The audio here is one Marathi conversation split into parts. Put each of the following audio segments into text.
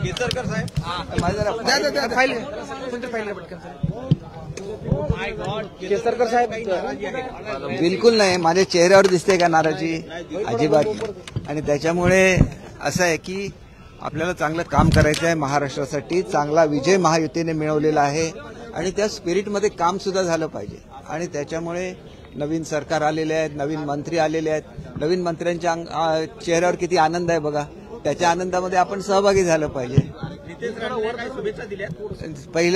केसरकर साहेब फाईल पटकन केसरकर साहेब बिलकुल नाही, माझ्या चेहऱ्यावर दिसते का नाराजी? अजिबात नाही. आणि त्याच्यामुळे असं आहे की आपल्याला चांगलं काम करायचं आहे महाराष्ट्रासाठी. चांगला विजय महायुतीने मिळवलेला आहे आणि त्या स्पिरिटमध्ये काम सुद्धा झालं पाहिजे. आणि त्याच्यामुळे नवीन सरकार आलेले आहेत, नवीन मंत्री आलेले आहेत. नवीन मंत्र्यांच्या चेहऱ्यावर किती आनंद आहे बघा. त्याच्या आनंदामध्ये आपण सहभागी झालं पाहिजे.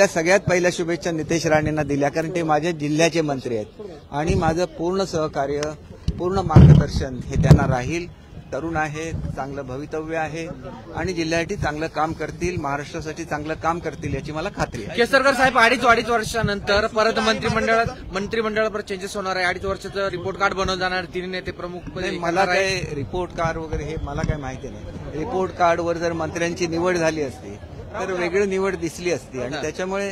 सगळ्यात पहिल्या शुभेच्छा नितेश राणेंना दिल्या, कारण ते माझ्या जिल्ह्याचे मंत्री आहेत आणि माझं पूर्ण सहकार्य, पूर्ण मार्गदर्शन हे त्यांना राहील. तरुण आहे, चांगलं भवितव्य आहे आणि जिल्ह्यासाठी चांगलं काम करतील, महाराष्ट्रासाठी चांगलं काम करतील याची मला खात्री आहे. केसरकर साहेब अडीच वर्षानंतर परत मंत्रिमंडळात परत चेंजेस होणार आहे. 2.5 वर्षाचं रिपोर्ट कार्ड बनवलं जाणार, 3 नेते प्रमुख. मला काय रिपोर्ट कार्ड वगैरे हे मला काय माहिती नाही. रिपोर्ट कार्डवर जर मंत्र्यांची निवड झाली असती तर वेगळी निवड दिसली असती आणि त्याच्यामुळे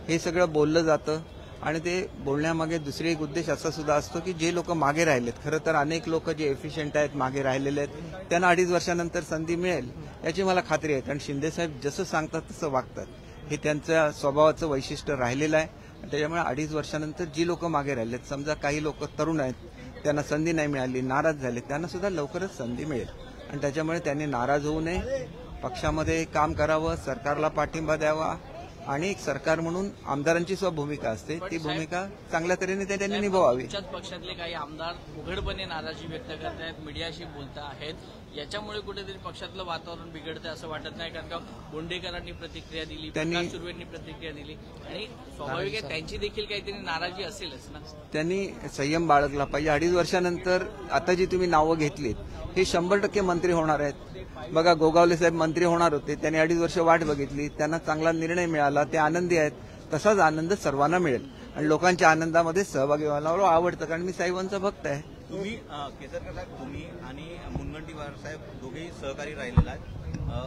हे सगळं बोललं जातं. आणि ते बोलण्यामागे दुसरी एक उद्देश असा सुद्धा असतो की जे लोक मागे राहिलेत, खरं तर अनेक लोक जे एफिशियंट आहेत, मागे राहिलेले आहेत, त्यांना 2.5 वर्षानंतर संधी मिळेल याची मला खात्री आहे. कारण शिंदेसाहेब जसं सांगतात तसं वागतात, हे त्यांच्या स्वभावाचं वैशिष्ट्य राहिलेलं आहे. त्याच्यामुळे 2.5 वर्षानंतर जी लोक मागे राहिलेत, समजा काही लोक तरुण आहेत, त्यांना संधी नाही मिळाली, नाराज झाले, त्यांना सुद्धा लवकरच संधी मिळेल. आणि त्याच्यामुळे त्यांनी नाराज होऊ नये, पक्षामध्ये काम करावं, सरकारला पाठिंबा द्यावा आणि एक सरकार म्हणून आमदारांची सुद्धा भूमिका असते, ती भूमिका चांगल्या तऱ्हेने त्यांनी निभावावी. पक्षातले काही आमदार उघडपणे नाराजी व्यक्त करत आहेत, मीडियाशी बोलत आहेत, याच्यामुळे कुठेतरी पक्षातलं वातावरण बिघडतं असं वाटत नाही? कारण का बोंडेकरांनी प्रतिक्रिया दिली, प्रकाश सुर्वेंनी प्रतिक्रिया दिली आणि स्वाभाविक आहे त्यांची देखील काहीतरी नाराजी असेलच ना. त्यांनी संयम बाळगला पाहिजे. 2.5 वर्षानंतर आता जी तुम्ही नावं घेतलीत हे 100% मंत्री होणार आहेत. बघा, गोगावले साहेब मंत्री होणार होते, त्यांनी 2.5 वर्ष वाट बघितली, त्यांना चांगला निर्णय मिळाला, ते आनंदी आहेत. तसाच आनंद सर्वांना मिळेल आणि लोकांच्या आनंदामध्ये सहभागी व्हायला मला आवडतं, कारण मी साहेबांचा भक्त आहे. तुम्ही केसरकर साहेब, तुम्ही आणि मुनगंटीवार साहेब दोघेही सहकारी राहिलेला आहेत.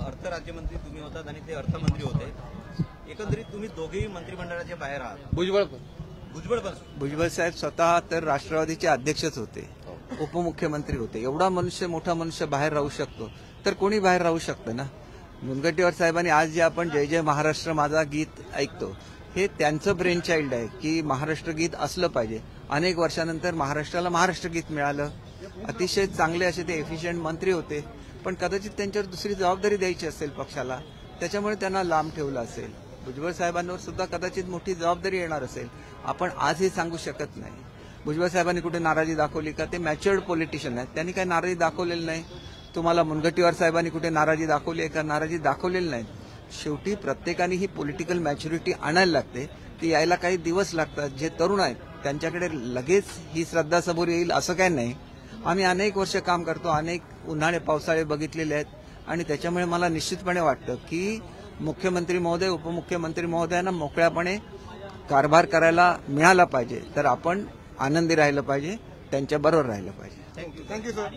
अर्थ राज्यमंत्री तुम्ही होतात आणि ते अर्थमंत्री होते. एकंदरीत तुम्ही दोघेही मंत्रिमंडळाच्या बाहेर आहात. भुजबळ साहेब स्वतः तर राष्ट्रवादीचे अध्यक्षच होते, उपमुख्यमंत्री होते. एवढा मोठा मनुष्य बाहेर राहू शकतो तर कोणी बाहेर राहू शकतं ना. मुनगंटीवार साहेबांनी आज जे आपण जय जय महाराष्ट्र माझा गीत ऐकतो, हे त्यांचं ब्रेन चाइल्ड आहे की महाराष्ट्र गीत असलं पाहिजे. अनेक वर्षानंतर महाराष्ट्राला महाराष्ट्र गीत मिळालं. अतिशय चांगले असे ते एफिशियंट मंत्री होते, पण कदाचित त्यांच्यावर दुसरी जबाबदारी द्यायची असेल पक्षाला, त्याच्यामुळे त्यांना लांब ठेवलं असेल. भुजबळ साहेबांवर सुद्धा कदाचित मोठी जबाबदारी येणार असेल. आपण आज हे सांगू शकत नाही. भुजबळ साहेबांनी कुठे नाराजी दाखवली का? ते मॅच्युअर्ड पॉलिटिशियन आहेत, त्यांनी काही नाराजी दाखवलेली नाही. तुम्हाला मुनगंटीवार साहेबांनी कुठे नाराजी दाखवली आहे का? नाराजी दाखवलेली नाही. शेवटी प्रत्येकाने ही पॉलिटिकल मॅच्युरिटी आणायला लागते, ती यायला काही दिवस लागतात. जे तरुण आहेत त्यांच्याकडे लगेच ही श्रद्धा सबूर येईल असं काही नाही. आम्ही अनेक वर्ष काम करतो, अनेक उन्हाळे पावसाळे बघितलेले आहेत आणि त्याच्यामुळे मला निश्चितपणे वाटतं की मुख्यमंत्री महोदय, उपमुख्यमंत्री महोदयांना मोकळ्यापणे कारभार करायला मिळाला पाहिजे. तर आपण आनंदी राहिलं पाहिजे, त्यांच्याबरोबर राहिलं पाहिजे. Thank you sir.